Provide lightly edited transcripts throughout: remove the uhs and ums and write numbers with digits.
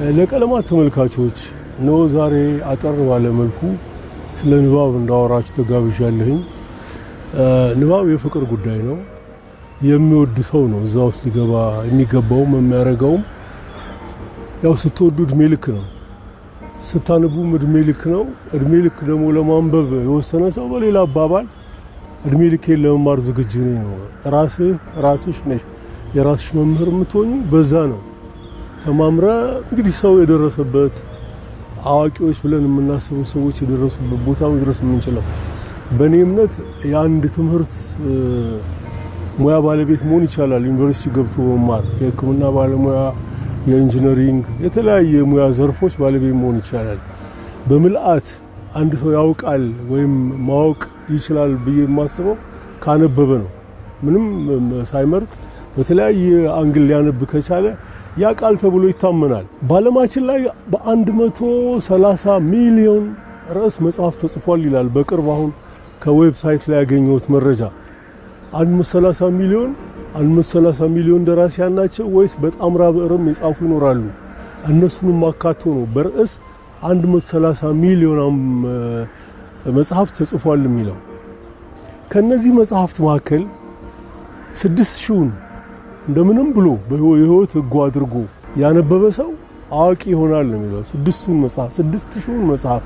ለቀለማት ተመልካቾች ነው ዛሬ አጠር ባለ መልኩ ስለ ንባብ እንዳወራችሁ ተጋብዣለሁኝ። ንባብ የፍቅር ጉዳይ ነው። የሚወድ ሰው ነው እዛ ውስጥ ሊገባ የሚገባው የሚያረጋውም። ያው ስትወዱ እድሜ ልክ ነው፣ ስታነቡ እድሜ ልክ ነው። እድሜ ልክ ደግሞ ለማንበብ የወሰነ ሰው በሌላ አባባል እድሜ ልኬን ለመማር ዝግጁ ነኝ ነው። ራስሽ ነሽ የራስሽ መምህር የምትሆኚ በዛ ነው። ተማምረ እንግዲህ ሰው የደረሰበት አዋቂዎች ብለን የምናስቡ ሰዎች የደረሱበት ቦታ መድረስ የምንችለው በእኔ እምነት የአንድ ትምህርት ሙያ ባለቤት መሆን ይቻላል። ዩኒቨርሲቲ ገብቶ መማር የሕክምና ባለሙያ፣ የኢንጂነሪንግ የተለያየ ሙያ ዘርፎች ባለቤት መሆን ይቻላል። በምልአት አንድ ሰው ያውቃል ወይም ማወቅ ይችላል ብዬ የማስበው ካነበበ ነው። ምንም ሳይመርጥ በተለያየ አንግል ሊያነብ ከቻለ ያ ቃል ተብሎ ይታመናል። በዓለማችን ላይ በ130 ሚሊዮን ርዕስ መጽሐፍ ተጽፏል ይላል በቅርብ አሁን ከዌብሳይት ላይ ያገኘሁት መረጃ። 130 ሚሊዮን ደራሲያን ናቸው ወይስ በጣምራ ብዕርም የጻፉ ይኖራሉ? እነሱንም አካቶ ነው በርዕስ 130 ሚሊዮን መጽሐፍ ተጽፏል የሚለው። ከነዚህ መጽሐፍት መካከል 6000ን እንደምንም ብሎ በህይወት ህጉ አድርጎ ያነበበ ሰው አዋቂ ይሆናል ነው የሚለው። 6000ን መጽሐፍ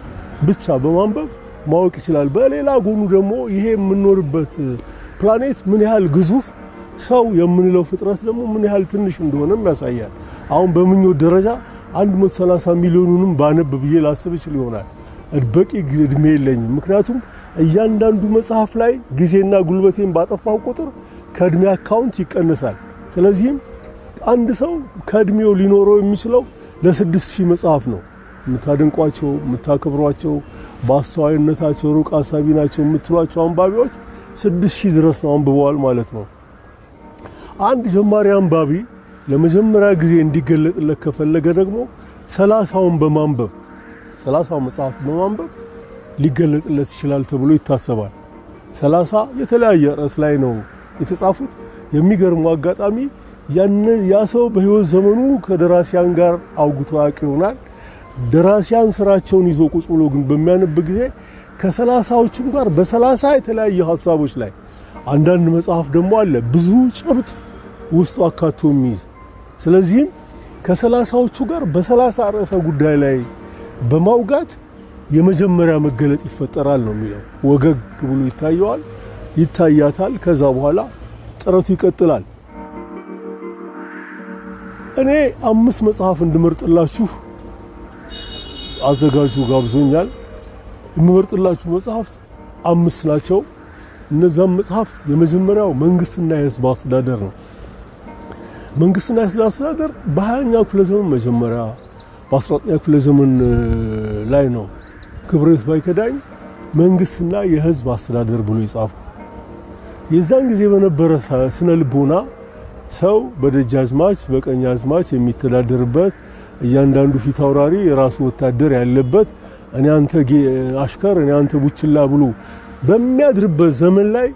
ብቻ በማንበብ ማወቅ ይችላል። በሌላ ጎኑ ደግሞ ይሄ የምንኖርበት ፕላኔት ምን ያህል ግዙፍ፣ ሰው የምንለው ፍጥረት ደግሞ ምን ያህል ትንሽ እንደሆነም ያሳያል። አሁን በምኞት ደረጃ 130 ሚሊዮኑንም ባነብ ብዬ ላስብ ይችል ይሆናል። በቂ እድሜ የለኝም። ምክንያቱም እያንዳንዱ መጽሐፍ ላይ ጊዜና ጉልበቴን ባጠፋው ቁጥር ከእድሜ አካውንት ይቀንሳል። ስለዚህም አንድ ሰው ከእድሜው ሊኖረው የሚችለው ለ6000 መጽሐፍ ነው። የምታደንቋቸው የምታከብሯቸው በአስተዋይነታቸው ሩቅ አሳቢ ናቸው የምትሏቸው አንባቢዎች 6000 ድረስ ነው አንብበዋል ማለት ነው። አንድ ጀማሪ አንባቢ ለመጀመሪያ ጊዜ እንዲገለጥለት ከፈለገ ደግሞ 30ውን በማንበብ 30 መጽሐፍ በማንበብ ሊገለጥለት ይችላል ተብሎ ይታሰባል። 30 የተለያየ ርዕስ ላይ ነው የተጻፉት። የሚገርመው አጋጣሚ ያ ሰው በህይወት ዘመኑ ከደራሲያን ጋር አውግቶ ያውቅ ይሆናል። ደራሲያን ስራቸውን ይዞ ቁጭ ብሎ ግን በሚያነብ ጊዜ ከ30ዎቹም ጋር በ30 የተለያየ ሐሳቦች ላይ አንዳንድ መጽሐፍ ደግሞ አለ ብዙ ጭብጥ ውስጡ አካቶ የሚይዝ። ስለዚህም ከ30ዎቹ ጋር በ30 ርዕሰ ጉዳይ ላይ በማውጋት የመጀመሪያ መገለጥ ይፈጠራል ነው የሚለው። ወገግ ብሎ ይታየዋል፣ ይታያታል። ከዛ በኋላ ጥረቱ ይቀጥላል። እኔ 5 መጽሐፍ እንድመርጥላችሁ አዘጋጁ ጋብዞኛል። የምመርጥላችሁ መጽሐፍት 5 ናቸው። እነዛም መጽሐፍት የመጀመሪያው መንግስትና የህዝብ አስተዳደር ነው። መንግስትና የህዝብ አስተዳደር በ20ኛው ክፍለ ዘመን መጀመሪያ በ19ኛው ክፍለ ዘመን ላይ ነው ክብረት ባይከዳኝ መንግስትና የህዝብ አስተዳደር ብሎ የጻፈው። የዛን ጊዜ በነበረ ስነ ልቦና ሰው በደጃዝማች በቀኛዝማች የሚተዳደርበት፣ እያንዳንዱ ፊት አውራሪ የራሱ ወታደር ያለበት፣ እኔ አንተ አሽከር እኔ አንተ ቡችላ ብሎ በሚያድርበት ዘመን ላይ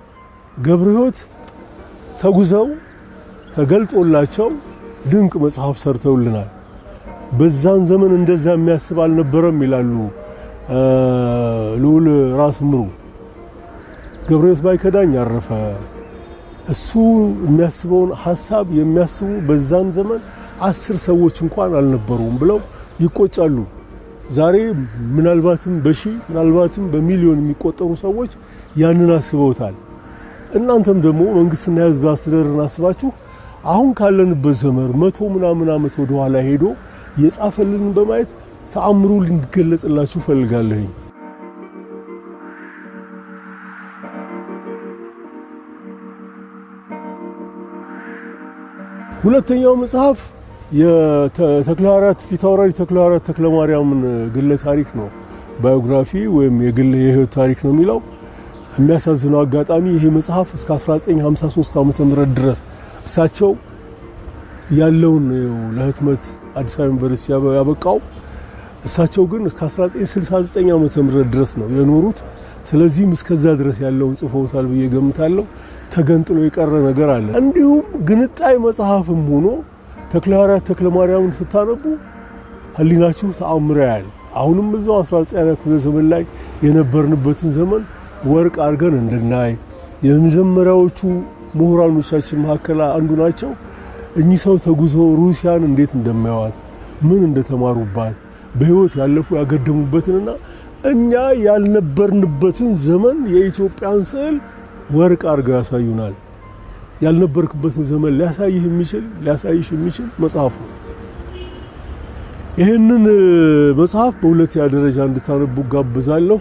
ገብረ ሕይወት ተጉዘው ተገልጦላቸው ድንቅ መጽሐፍ ሰርተውልናል። በዛን ዘመን እንደዛ የሚያስብ አልነበረም ይላሉ ልዑል ራስ ምሩ። ገብረ ሕይወት ባይከዳኝ ያረፈ እሱ የሚያስበውን ሐሳብ የሚያስቡ በዛን ዘመን 10 ሰዎች እንኳን አልነበሩም ብለው ይቆጫሉ። ዛሬ ምናልባትም በሺህ ምናልባትም በሚሊዮን የሚቆጠሩ ሰዎች ያንን አስበውታል። እናንተም ደግሞ መንግስትና የህዝብ አስተዳደርን አስባችሁ አሁን ካለንበት ዘመን 100 ምናምን ዓመት ወደ ኋላ ሄዶ የጻፈልን በማየት ተአምሩ ሊገለጽላችሁ ፈልጋለሁ። ሁለተኛው መጽሐፍ የተክለሐዋርያት ፊታውራሪ ተክለሐዋርያት ተክለማርያምን ግለ ታሪክ ነው። ባዮግራፊ ወይም የግል የህይወት ታሪክ ነው የሚለው። የሚያሳዝነው አጋጣሚ ይሄ መጽሐፍ እስከ 1953 ዓመተ ምህረት ድረስ እሳቸው ያለውን ለህትመት አዲስ አበባ ዩኒቨርሲቲ ያበቃው። እሳቸው ግን እስከ 1969 ዓመተ ምህረት ድረስ ነው የኖሩት። ስለዚህም እስከዛ ድረስ ያለውን ጽፈውታል ብዬ ገምታለሁ። ተገንጥሎ የቀረ ነገር አለ። እንዲሁም ግንጣይ መጽሐፍም ሆኖ ተክለሐዋርያት ተክለማርያምን ስታነቡ ህሊናችሁ ተአምር ያያል። አሁንም እዛው 19ኛው ክፍለ ዘመን ላይ የነበርንበትን ዘመን ወርቅ አድርገን እንድናይ የመጀመሪያዎቹ ምሁራኖቻችን መካከል አንዱ ናቸው። እኚህ ሰው ተጉዘው ሩሲያን እንዴት እንደማያዋት ምን እንደተማሩባት በህይወት ያለፉ ያገደሙበትንና እኛ ያልነበርንበትን ዘመን የኢትዮጵያን ስዕል ወርቅ አድርገው ያሳዩናል። ያልነበርክበትን ዘመን ሊያሳይሽ የሚችል መጽሐፍ ነው። ይህንን መጽሐፍ በሁለተኛ ደረጃ እንድታነቡ ጋብዛለሁ።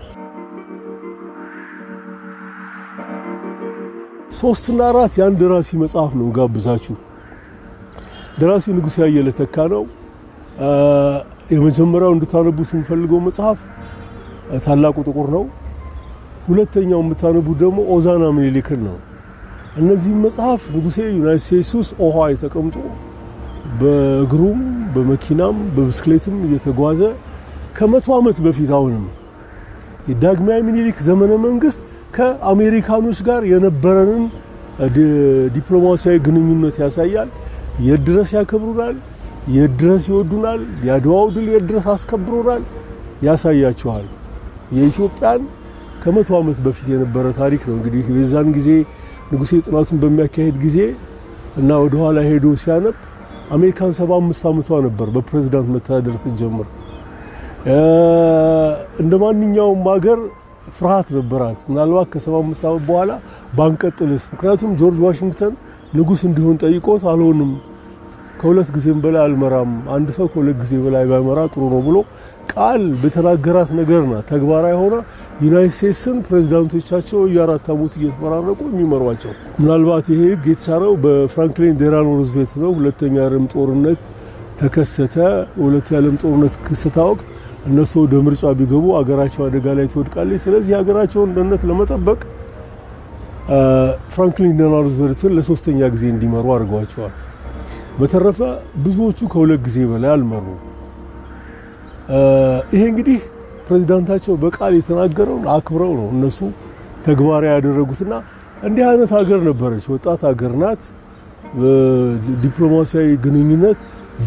3 እና 4 የአንድ ደራሲ መጽሐፍ ነው ጋብዛችሁ። ደራሲው ንጉሴ አየለ ተካ ነው። የመጀመሪያው እንድታነቡት የምፈልገው መጽሐፍ ታላቁ ጥቁር ነው። ሁለተኛው የምታነቡት ደግሞ ኦዛና ምኒልክን ነው። እነዚህ መጽሐፍ ንጉሴ ዩናይትድ ስቴትስ ውስጥ ኦሃዮ ተቀምጦ በእግሩም በመኪናም በብስክሌትም እየተጓዘ ከ100 ዓመት በፊት አሁንም የዳግማዊ ምኒልክ ዘመነ መንግስት ከአሜሪካኖች ጋር የነበረንን ዲፕሎማሲያዊ ግንኙነት ያሳያል። የድረስ ያከብሩናል፣ የድረስ ይወዱናል፣ የአድዋው ድል የድረስ አስከብሮናል ያሳያቸዋል። የኢትዮጵያን ከ100 ዓመት በፊት የነበረ ታሪክ ነው። እንግዲህ በዛን ጊዜ ንጉሴ ጥናቱን በሚያካሄድ ጊዜ እና ወደ ኋላ ሄዶ ሲያነብ አሜሪካን 75 ዓመቷ ነበር በፕሬዝዳንት መተዳደር ስትጀምር። እንደ ማንኛውም ሀገር ፍርሃት ነበራት። ምናልባት ከ75 ዓመት በኋላ ባንቀጥልስ? ምክንያቱም ጆርጅ ዋሽንግተን ንጉስ እንዲሆን ጠይቆት አልሆንም፣ ከሁለት ጊዜም በላይ አልመራም፣ አንድ ሰው ከሁለት ጊዜ በላይ ባይመራ ጥሩ ነው ብሎ ቃል በተናገራት ነገርና ተግባራዊ ሆና ዩናይትድ ስቴትስን ፕሬዝዳንቶቻቸው የ4 ዓመት እየተፈራረቁ የሚመሯቸው። ምናልባት ይሄ ህግ የተሰራው በፍራንክሊን ዴላኖ ሩዝቬልት ነው። ሁለተኛው የዓለም ጦርነት ተከሰተ። ሁለተኛው የዓለም ጦርነት ክስታ ወቅት እነሱ ወደ ምርጫ ቢገቡ አገራቸው አደጋ ላይ ትወድቃለች። ስለዚህ ሀገራቸውን ደህንነት ለመጠበቅ ፍራንክሊን ዴላኖ ሩዝቬልትን ለሶስተኛ ጊዜ እንዲመሩ አድርገዋቸዋል። በተረፈ ብዙዎቹ ከሁለት ጊዜ በላይ አልመሩ። ይሄ እንግዲህ ፕሬዝዳንታቸው በቃል የተናገረውን አክብረው ነው እነሱ ተግባራዊ ያደረጉትና እንዲህ አይነት ሀገር ነበረች። ወጣት ሀገር ናት። ዲፕሎማሲያዊ ግንኙነት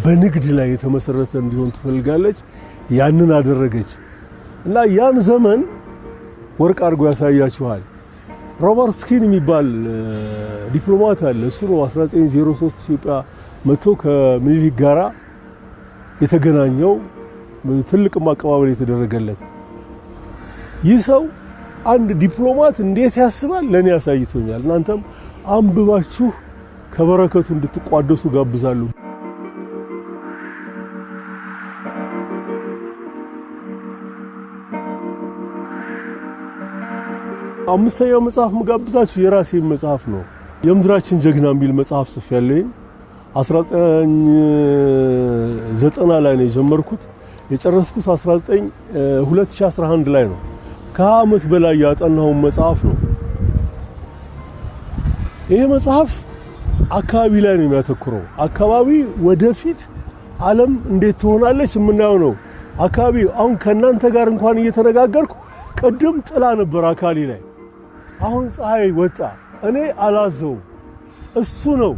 በንግድ ላይ የተመሰረተ እንዲሆን ትፈልጋለች። ያንን አደረገች እና ያን ዘመን ወርቅ አድርጎ ያሳያችኋል። ሮበርት ስኪን የሚባል ዲፕሎማት አለ። እሱ ነው 1903 ኢትዮጵያ መጥቶ ከምኒልክ ጋራ የተገናኘው፣ ትልቅ አቀባበል የተደረገለት። ይህ ሰው አንድ ዲፕሎማት እንዴት ያስባል ለኔ ያሳይቶኛል። እናንተም አንብባችሁ ከበረከቱ እንድትቋደሱ ጋብዛለሁ። አምስተኛው መጽሐፍ መጋብዛችሁ የራሴ መጽሐፍ ነው። የምድራችን ጀግና የሚል መጽሐፍ ጽፌያለሁ። 1990 ላይ ነው የጀመርኩት። የጨረስኩት 2011 ላይ ነው። ከዓመት በላይ ያጠናው መጽሐፍ ነው። ይሄ መጽሐፍ አካባቢ ላይ ነው የሚያተኩረው። አካባቢ ወደፊት ዓለም እንዴት ትሆናለች የምናየው ነው። አካባቢ አሁን ከናንተ ጋር እንኳን እየተነጋገርኩ ቅድም ጥላ ነበር አካሊ ላይ፣ አሁን ፀሐይ ወጣ። እኔ አላዘው፣ እሱ ነው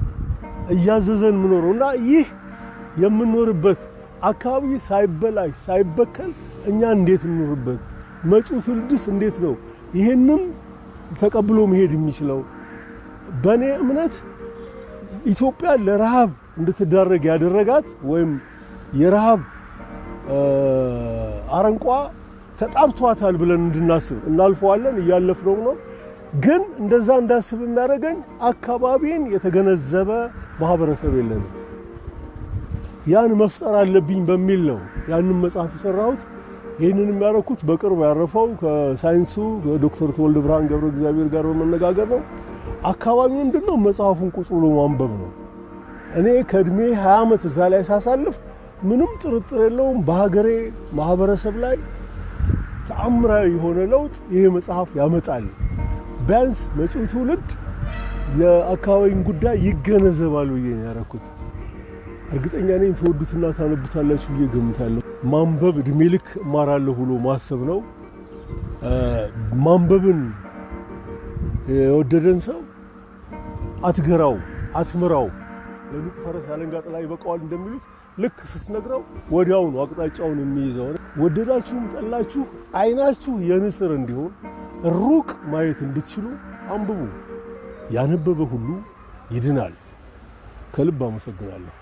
እያዘዘን ምኖርና ይህ የምንኖርበት አካባቢ ሳይበላሽ ሳይበከል እኛ እንዴት እንኖርበት፣ መጪው ትውልድስ እንዴት ነው ይሄንን ተቀብሎ መሄድ የሚችለው? በእኔ እምነት ኢትዮጵያ ለረሃብ እንድትዳረግ ያደረጋት ወይም የረሃብ አረንቋ ተጣብቷታል ብለን እንድናስብ እናልፈዋለን፣ እያለፍነው ነው። ግን እንደዛ እንዳስብ የሚያደርገኝ አካባቢን የተገነዘበ ማህበረሰብ የለንም። ያን መፍጠር አለብኝ በሚል ነው ያንን መጽሐፍ የሰራሁት። ይህንን የሚያደርኩት በቅርብ ያረፈው ከሳይንሱ ዶክተር ተወልደ ብርሃን ገብረ እግዚአብሔር ጋር በመነጋገር ነው። አካባቢ ምንድነው? መጽሐፉን ቁጭ ብሎ ማንበብ ነው። እኔ ከእድሜ 20 ዓመት እዛ ላይ ሳሳልፍ ምንም ጥርጥር የለውም በሀገሬ ማህበረሰብ ላይ ተአምራዊ የሆነ ለውጥ ይሄ መጽሐፍ ያመጣል። ቢያንስ መጪው ትውልድ የአካባቢን ጉዳይ ይገነዘባል ብዬ ነው ያደረኩት። እርግጠኛ ነኝ ተወዱትና ታነቡታላችሁ ብዬ ገምታለሁ። ማንበብ እድሜ ልክ እማራለሁ ብሎ ማሰብ ነው። ማንበብን የወደደን ሰው አትገራው፣ አትምራው ለሉቅ ፈረስ ያለንጋ ጥላ ይበቃዋል እንደሚሉት ልክ ስትነግረው ወዲያው ነው አቅጣጫውን የሚይዘው። ወደዳችሁም ጠላችሁ አይናችሁ የንስር እንዲሆን ሩቅ ማየት እንድትችሉ አንብቡ። ያነበበ ሁሉ ይድናል። ከልብ አመሰግናለሁ።